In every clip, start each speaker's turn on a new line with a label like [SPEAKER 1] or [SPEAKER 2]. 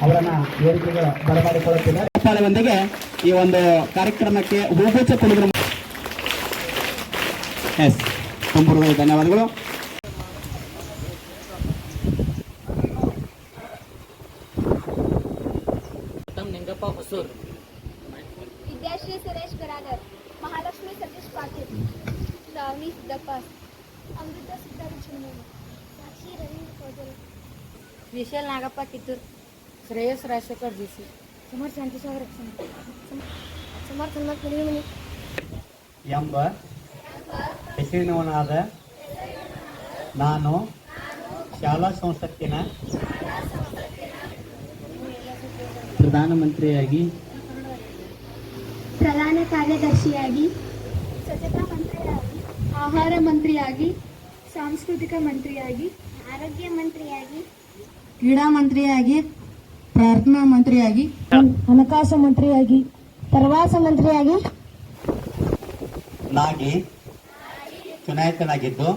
[SPEAKER 1] ಅವರನ್ನ ವೇದಿಕೆಗೆ ಬರಮಾಡಿಕೊಳ್ಳುತ್ತಿದ್ದಾರೆ. ಈ ಒಂದು ಕಾರ್ಯಕ್ರಮಕ್ಕೆ ಹೂಗುಚ್ಛ ಕೊಡುಗರು. ಎಸ್, ತುಂಬ ಧನ್ಯವಾದಗಳು.
[SPEAKER 2] ಹೊಸೂರು, ವಿದ್ಯಾಶ್ರೀ ಸುರೇಶ್ ಗರಾದರ್, ಮಹಾಲಕ್ಷ್ಮಿ ಸತೀಶ್ ಪಾಟೀಲ್, ಶ್ರಾವಣಿ ಸಿದ್ದಪ್ಪ, ಅಮೃತ ಸಿದ್ದರಾಮಯ್ಯ, ಸಾಕ್ಷಿ ರವೀಂದ್ರ ಕೋಜಲ್, ವಿಶಾಲ್ ನಾಗಪ್ಪ ಕಿತ್ತೂರ್, ಶ್ರೇಯಸ್ ರಾಜಶೇಖರ್ ಜೀಸಿ, ಸಮರ್ ಶಾಂತಿಸಾಗರ್ ಸಮರ್ಥ ಮುನಿಮನಿ
[SPEAKER 1] ಎಂಬ ಹೆಸರಿನವನಾದ ನಾನು ಶಾಲಾ ಸಂಸತ್ತಿನ ಪ್ರಧಾನಮಂತ್ರಿಯಾಗಿ,
[SPEAKER 2] ಪ್ರಧಾನ ಕಾರ್ಯದರ್ಶಿಯಾಗಿ, ಸ್ವಚ್ಛತಾ ಮಂತ್ರಿಯಾಗಿ, ಆಹಾರ ಮಂತ್ರಿಯಾಗಿ, ಸಾಂಸ್ಕೃತಿಕ ಮಂತ್ರಿಯಾಗಿ, ಆರೋಗ್ಯ ಮಂತ್ರಿಯಾಗಿ,
[SPEAKER 3] ಕ್ರೀಡಾ ಮಂತ್ರಿಯಾಗಿ, ಪ್ರಾರ್ಥನಾ ಮಂತ್ರಿಯಾಗಿ,
[SPEAKER 2] ಹಣಕಾಸು ಮಂತ್ರಿಯಾಗಿ, ಪ್ರವಾಸ ಮಂತ್ರಿಯಾಗಿ
[SPEAKER 1] ನಾಗಿ ಚುನಾಯಿತನಾಗಿದ್ದು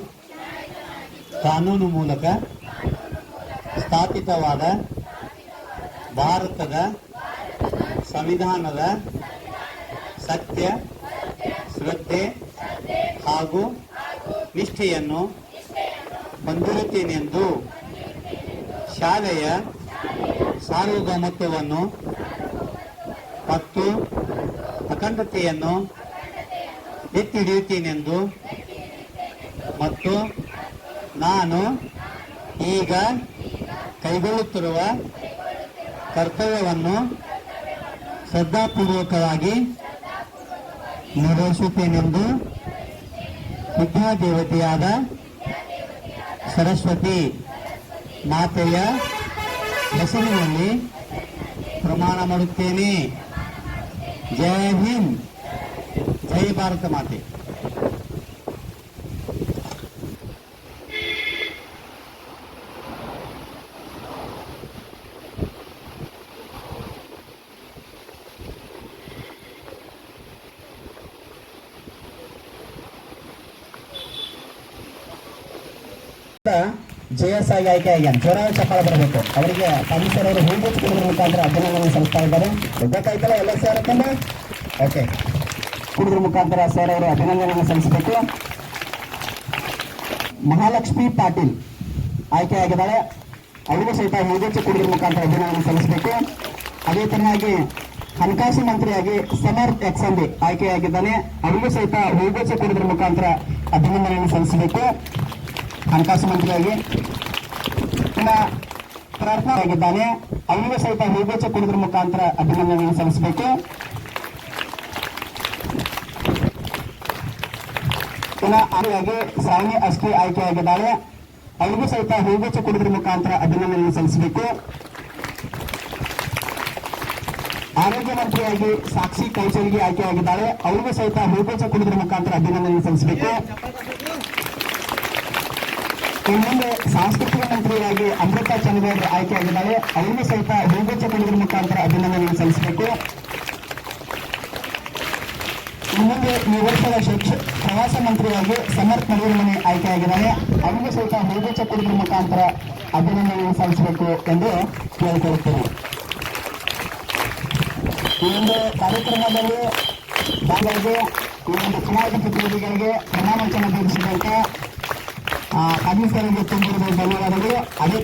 [SPEAKER 1] ಕಾನೂನು ಮೂಲಕ ಸ್ಥಾಪಿತವಾದ ಭಾರತದ ಸಂವಿಧಾನದ ಸತ್ಯ, ಶ್ರದ್ಧೆ ಹಾಗೂ ನಿಷ್ಠೆಯನ್ನು ಹೊಂದಿರುತ್ತೇನೆಂದು ಶಾಲೆಯ ಸಾರ್ವಭೌಮತ್ವವನ್ನು ಮತ್ತು ಅಖಂಡತೆಯನ್ನು ಎತ್ತಿ ಹಿಡಿಯುತ್ತೇನೆಂದು ಮತ್ತು ನಾನು ಈಗ ಕೈಗೊಳ್ಳುತ್ತಿರುವ ಕರ್ತವ್ಯವನ್ನು ಶ್ರದ್ಧಾಪೂರ್ವಕವಾಗಿ ನಿರ್ವಹಿಸುತ್ತೇನೆಂದು ವಿದ್ಯಾದೇವತೆಯಾದ ಸರಸ್ವತಿ ಮಾತೆಯ ಹೆಸರಿನಲ್ಲಿ ಪ್ರಮಾಣ ಮಾಡುತ್ತೇನೆ. ಜೈ ಹಿಂದ್, ಜೈ ಭಾರತ ಮಾತೆ. JS ಆಗಿ ಆಯ್ಕೆ ಆಗ್ಯಾನ. ಜೋರಾದ ಚಪ್ಪಾಳೆ ಬರಬೇಕು. ಅವರಿಗೆ ಕಮಿಷನರ್ ಅವರು ಹೂಗುಚ್ಛ ಕೊಡುವ ಮುಖಾಂತರ ಅಭಿನಂದನೆ ಸಲ್ಲಿಸ್ತಾ ಇದ್ದಾರೆ. ಗೊತ್ತಾಯ್ತಲ್ಲ ಎಲ್ಲ ಸರ್ ಅಂತಂದ್ರೆ ಓಕೆ. ಕುಡಿದ್ರ ಮುಖಾಂತರ ಸರ್ ಅವರು ಅಭಿನಂದನೆಯನ್ನು ಸಲ್ಲಿಸಬೇಕು. ಮಹಾಲಕ್ಷ್ಮಿ ಪಾಟೀಲ್ ಆಯ್ಕೆ ಆಗಿದ್ದಾಳೆ. ಅವರಿಗೂ ಸಹಿತ ಹೂಗುಚ್ಛ ಕುಡಿದ್ರ ಮುಖಾಂತರ ಅಭಿನಂದನೆ ಸಲ್ಲಿಸಬೇಕು. ಅದೇ ತರನಾಗಿ ಹಣಕಾಸು ಮಂತ್ರಿಯಾಗಿ ಸಮರ್ಥ್ ಎಕ್ಸಂಬಿ ಆಯ್ಕೆಯಾಗಿದ್ದಾನೆ. ಅವರಿಗೂ ಸಹಿತ ಹೂಗುಚ್ಛ ಕುಡಿದ್ರ ಮುಖಾಂತರ ಅಭಿನಂದನೆಯನ್ನು ಸಲ್ಲಿಸಬೇಕು. ಹಣಕಾಸು ಮಂತ್ರಿಯಾಗಿ ಪ್ರಾರ್ಥನಾ ಆಗಿದ್ದಾನೆ. ಅವರಿಗೂ ಸಹಿತ ಹೂಗುಚ್ಛ ಕೊಡುವುದರ ಮುಖಾಂತರ ಅಭಿನಂದನೆಯನ್ನು ಸಲ್ಲಿಸಬೇಕು. ಆಗಿ ಶ್ರಾವಣಿ ಅಷ್ಟೇ ಆಯ್ಕೆಯಾಗಿದ್ದಾಳೆ. ಅವರಿಗೂ ಸಹಿತ ಹೂಗುಚ್ಛ ಕೊಡುವುದರ ಮುಖಾಂತರ ಅಭಿನಂದನೆಯನ್ನು ಸಲ್ಲಿಸಬೇಕು. ಆರೋಗ್ಯ ಮಂತ್ರಿಯಾಗಿ ಸಾಕ್ಷಿ ಕೌಶಲ್ಗೆ ಆಯ್ಕೆಯಾಗಿದ್ದಾಳೆ. ಅವರಿಗೂ ಸಹಿತ ಹೂಗುಚ್ಛ ಕೊಡುವುದರ ಮುಖಾಂತರ ಅಭಿನಂದನೆಯನ್ನು ಸಲ್ಲಿಸಬೇಕು. ಇನ್ನೊಂದು ಸಾಂಸ್ಕೃತಿಕ ಮಂತ್ರಿಯಾಗಿ ಅಮೃತ ಚಂದ್ರಗೌಡ ಆಯ್ಕೆಯಾಗಿದ್ದಾಳೆ. ಅವರಿಗೂ ಸಹಿತ ಹೂಗುಚ್ಛ ಕೊಡುವುದರ ಮುಖಾಂತರ ಅಭಿನಂದನೆಯನ್ನು ಸಲ್ಲಿಸಬೇಕು. ಇನ್ನೊಂದು ಈ ವರ್ಷದ ಪ್ರವಾಸ ಮಂತ್ರಿಯಾಗಿ ಸಮರ್ಥ್ ಮನೆ ಆಯ್ಕೆಯಾಗಿದ್ದಾಳೆ. ಅವರಿಗೂ ಸಹಿತ ಹೂಗುಚ್ಛ ಕೊಡುವುದರ ಮುಖಾಂತರ ಅಭಿನಂದನೆಯನ್ನು ಸಲ್ಲಿಸಬೇಕು ಎಂದು ಕೇಳಿಕೊಳ್ಳುತ್ತೇನೆ. ಈ ಒಂದು ಕಾರ್ಯಕ್ರಮದಲ್ಲಿ ಭಾಗವಾಗಿ ಈ ಒಂದು ಚುನಾಯಿತ ಪ್ರತಿನಿಧಿಗಳಿಗೆ ಪ್ರಮಾಣ ವಚನ ಬೋಧಿಸಿದಂತ ಅಧಿಕಾರಿಗೆ ತುಂಬ ಧನ್ಯವಾದಗಳು. ಅದೇ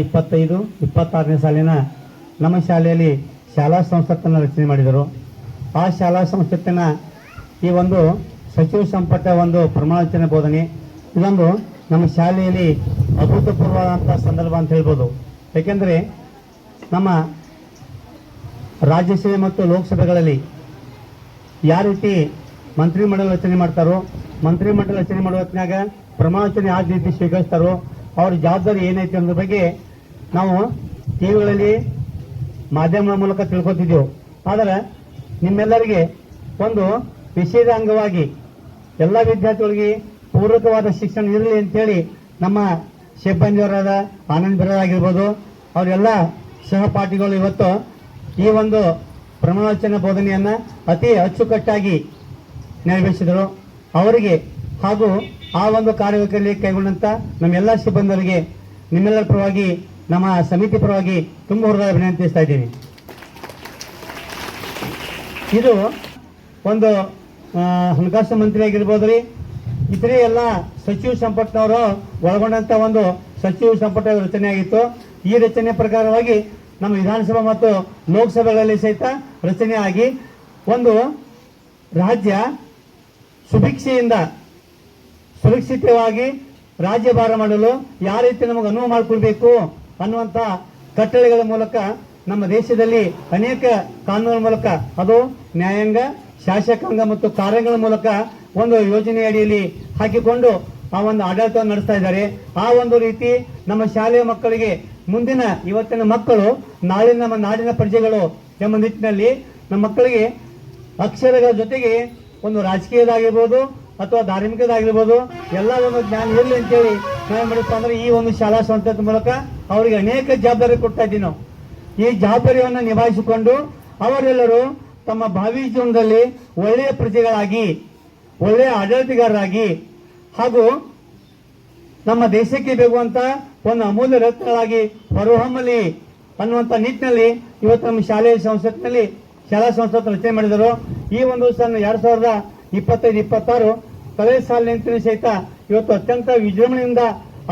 [SPEAKER 1] ಇಪ್ಪತ್ತೈದು 26ನೇ ಸಾಲಿನ ನಮ್ಮ ಶಾಲೆಯಲ್ಲಿ ಶಾಲಾ ಸಂಸತ್ತನ್ನು ರಚನೆ ಮಾಡಿದರು. ಆ ಶಾಲಾ ಸಂಸತ್ತಿನ ಈ ಒಂದು
[SPEAKER 4] ಸಚಿವ ಸಂಪುಟ ಒಂದು ಪ್ರಮಾಣವಚನ ಬೋಧನೆ ಇದೊಂದು ನಮ್ಮ ಶಾಲೆಯಲ್ಲಿ ಅಭೂತಪೂರ್ವವಾದಂಥ ಸಂದರ್ಭ ಅಂತ ಹೇಳ್ಬೋದು. ಯಾಕೆಂದರೆ ನಮ್ಮ ರಾಜ್ಯಸಭೆ ಮತ್ತು ಲೋಕಸಭೆಗಳಲ್ಲಿ ಯಾವ ರೀತಿ ಮಂತ್ರಿಮಂಡಲ ರಚನೆ ಮಾಡ್ತಾರೋ, ಮಂತ್ರಿಮಂಡಲ ರಚನೆ ಮಾಡೋ ಹೊತ್ತಿನಾಗ ಪ್ರಮಾಣವಚನ ಯಾವ ರೀತಿ ಸ್ವೀಕರಿಸ್ತಾರೋ, ಅವ್ರ ಜವಾಬ್ದಾರಿ ಏನೈತಿ ಅನ್ನೋದ್ರ ಬಗ್ಗೆ ನಾವು ಟಿವಿಗಳಲ್ಲಿ ಮಾಧ್ಯಮಗಳ ಮೂಲಕ ತಿಳ್ಕೊತಿದ್ದೆವು. ಆದರೆ ನಿಮ್ಮೆಲ್ಲರಿಗೆ ಒಂದು ವಿಷಯದ ಅಂಗವಾಗಿ ಎಲ್ಲ ವಿದ್ಯಾರ್ಥಿಗಳಿಗೆ ಪೂರಕವಾದ ಶಿಕ್ಷಣ ಇರಲಿ ಅಂತೇಳಿ ನಮ್ಮ ಸಿಬ್ಬಂದಿಯವರಾದ ಆನಂದ್ ಬಿರಾರ್ ಆಗಿರ್ಬೋದು, ಅವರೆಲ್ಲ ಸಹಪಾಠಿಗಳು ಇವತ್ತು ಈ ಒಂದು ಪ್ರಮಾಣವಚನ ಬೋಧನೆಯನ್ನು ಅತಿ ಅಚ್ಚುಕಟ್ಟಾಗಿ ನೆರವೇರಿಸಿದರು. ಅವರಿಗೆ ಹಾಗೂ ಆ ಒಂದು ಕಾರ್ಯವೈಖರಿಯಲ್ಲಿ ಕೈಗೊಂಡಂತ ನಮ್ಮೆಲ್ಲ ಸಿಬ್ಬಂದಿಯವರಿಗೆ ನಿಮ್ಮೆಲ್ಲರ ಪರವಾಗಿ ನಮ್ಮ ಸಮಿತಿ ಪರವಾಗಿ ತುಂಬ ಹೃದಯ ವಿನಂತಿಸ್ತಾ ಇದ್ದೀನಿ. ಇದು ಒಂದು ಹಣಕಾಸು ಮಂತ್ರಿ ಆಗಿರ್ಬೋದು ರೀ, ಇತರೆ ಎಲ್ಲ ಸಚಿವ ಸಂಪುಟದವರು ಒಳಗೊಂಡಂತ ಒಂದು ಸಚಿವ ಸಂಪುಟ ರಚನೆ ಆಗಿತ್ತು. ಈ ರಚನೆ ಪ್ರಕಾರವಾಗಿ ನಮ್ಮ ವಿಧಾನಸಭಾ ಮತ್ತು ಲೋಕಸಭೆಗಳಲ್ಲಿ ಸಹಿತ ರಚನೆ ಆಗಿ ಒಂದು ರಾಜ್ಯ ಸುರಕ್ಷಿತವಾಗಿ ರಾಜ್ಯಭಾರ ಮಾಡಲು ಯಾವ ರೀತಿ ನಮಗೆ ಅನುವು ಮಾಡಿಕೊಳ್ಬೇಕು ಅನ್ನುವಂಥ ಕಟ್ಟಳೆಗಳ ಮೂಲಕ ನಮ್ಮ ದೇಶದಲ್ಲಿ ಅನೇಕ ಕಾನೂನುಗಳ ಮೂಲಕ, ಅದು ನ್ಯಾಯಾಂಗ, ಶಾಸಕಾಂಗ ಮತ್ತು ಕಾರ್ಯಾಂಗಗಳ ಮೂಲಕ ಒಂದು ಯೋಜನೆ ಅಡಿಯಲ್ಲಿ ಹಾಕಿಕೊಂಡು ಆ ಒಂದು ಆಡಳಿತವನ್ನು ನಡೆಸ್ತಾ ಇದ್ದಾರೆ. ಆ ಒಂದು ರೀತಿ ನಮ್ಮ ಶಾಲೆಯ ಮಕ್ಕಳಿಗೆ ಮುಂದಿನ ಇವತ್ತಿನ ಮಕ್ಕಳು ನಾಳಿನ ನಮ್ಮ ನಾಡಿನ ಪ್ರಜೆಗಳು ಎಂಬ ನಿಟ್ಟಿನಲ್ಲಿ ನಮ್ಮ ಮಕ್ಕಳಿಗೆ ಅಕ್ಷರಗಳ ಜೊತೆಗೆ ಒಂದು ರಾಜಕೀಯದಾಗಿರ್ಬೋದು ಅಥವಾ ಧಾರ್ಮಿಕದಾಗಿರ್ಬೋದು ಎಲ್ಲ ಒಂದು ಜ್ಞಾನ ಇರಲಿ ಅಂತೇಳಿ ನಾವು ಮಾಡಿಪ್ಪ ಅಂದ್ರೆ ಈ ಒಂದು ಶಾಲಾ ಸಂಸ್ಥೆ ಮೂಲಕ ಅವರಿಗೆ ಅನೇಕ ಜವಾಬ್ದಾರಿ ಕೊಡ್ತಾ ಇದ್ದೀವಿ ನಾವು. ಈ ಜವಾಬ್ದಾರಿಯನ್ನು ನಿಭಾಯಿಸಿಕೊಂಡು ಅವರೆಲ್ಲರೂ ತಮ್ಮ ಭಾವಿ ಜೀವನದಲ್ಲಿ ಒಳ್ಳೆಯ ಪ್ರಜೆಗಳಾಗಿ, ಒಳ್ಳೆಯ ಆಡಳಿತಗಾರರಾಗಿ ಹಾಗೂ ನಮ್ಮ ದೇಶಕ್ಕೆ ಬೇಕಾಗುವಂತ ಒಂದು ಅಮೂಲ್ಯ ರತ್ನಗಳಾಗಿ ಹೊರಹೊಮ್ಮಲಿ ಅನ್ನುವಂಥ ನಿಟ್ಟಿನಲ್ಲಿ ಇವತ್ತು ನಮ್ಮ ಶಾಲಾ ಸಂಸ್ಥೆ ರಚನೆ ಮಾಡಿದರು. ಈ ಒಂದು ಸಣ್ಣ 2025-26 ಕಳೆದ ಸಾಲಿನಂತೆ ಸಹಿತ ಇವತ್ತು ಅತ್ಯಂತ ವಿಜೃಂಭಣೆಯಿಂದ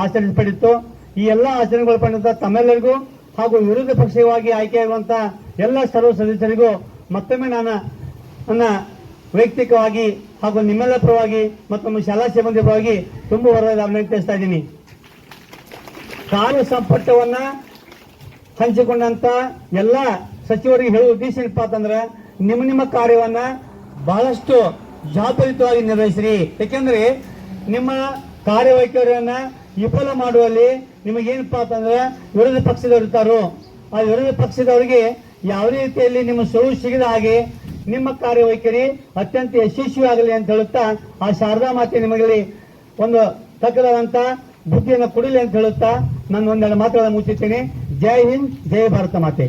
[SPEAKER 4] ಆಚರಿಸಲ್ಪಟ್ಟಿತ್ತು. ಈ ಎಲ್ಲ ಆಚರಣೆಗೊಳಪಟ್ಟಂತ ತಮ್ಮೆಲ್ಲರಿಗೂ ಹಾಗೂ ವಿರೋಧ ಪಕ್ಷವಾಗಿ ಆಯ್ಕೆಯಾಗುವಂತಹ ಎಲ್ಲ ಸರ್ವ ಸದಸ್ಯರಿಗೂ ಮತ್ತೊಮ್ಮೆ ನನ್ನ ವೈಯಕ್ತಿಕವಾಗಿ ಹಾಗೂ ನಿಮ್ಮೆಲ್ಲ ಪರವಾಗಿ ಮತ್ತು ನಮ್ಮ ಶಾಲಾ ಸಿಬ್ಬಂದಿ ಪರವಾಗಿ ತುಂಬ ಹೊರಗೆ ಅಭಿನಂದಿಸ್ತಾ ಇದ್ದೀನಿ. ಕಾರ್ಯ ಸಂಪುಟವನ್ನ ಹಂಚಿಕೊಂಡಂತ ಎಲ್ಲ ಸಚಿವರಿಗೆ ಹೇಳುವ ಉದ್ದೇಶ ಏನಪ್ಪಾ ಅಂತಂದ್ರೆ, ನಿಮ್ಮ ಕಾರ್ಯವನ್ನ ಬಹಳಷ್ಟು ಜವಾಬ್ದಾರಿಯುತವಾಗಿ ನಿರ್ವಹಿಸಿರಿ. ಯಾಕೆಂದ್ರೆ ನಿಮ್ಮ ಕಾರ್ಯವೈಖರಿಯನ್ನ ವಿಫಲ ಮಾಡುವಲ್ಲಿ ನಿಮಗೇನಪ್ಪಾ ಅಂತಂದ್ರೆ ವಿರೋಧ ಪಕ್ಷದವರು ಇರ್ತಾರೋ, ಆ ವಿರೋಧ ಪಕ್ಷದವರಿಗೆ ಯಾವ ರೀತಿಯಲ್ಲಿ ನಿಮ್ಮ ಸುಳಿವು ಸಿಗದ ಹಾಗೆ ನಿಮ್ಮ ಕಾರ್ಯವೈಖರಿ ಅತ್ಯಂತ ಯಶಸ್ವಿ ಆಗಲಿ ಅಂತ ಹೇಳುತ್ತಾ ಆ ಶಾರದಾ ಮಾತೆ ನಿಮಗೆ ಒಂದು ತಕ್ಕದಾದಂತ ಬುದ್ಧಿಯನ್ನು ಕೊಡಲಿ ಅಂತ ಹೇಳುತ್ತಾ ನಾನು ಒಂದೆರಡು ಮಾತುಗಳನ್ನು ಮುಚ್ಚುತ್ತೇನೆ. ಜೈ ಹಿಂದ್, ಜೈ ಭಾರತ ಮಾತೆ.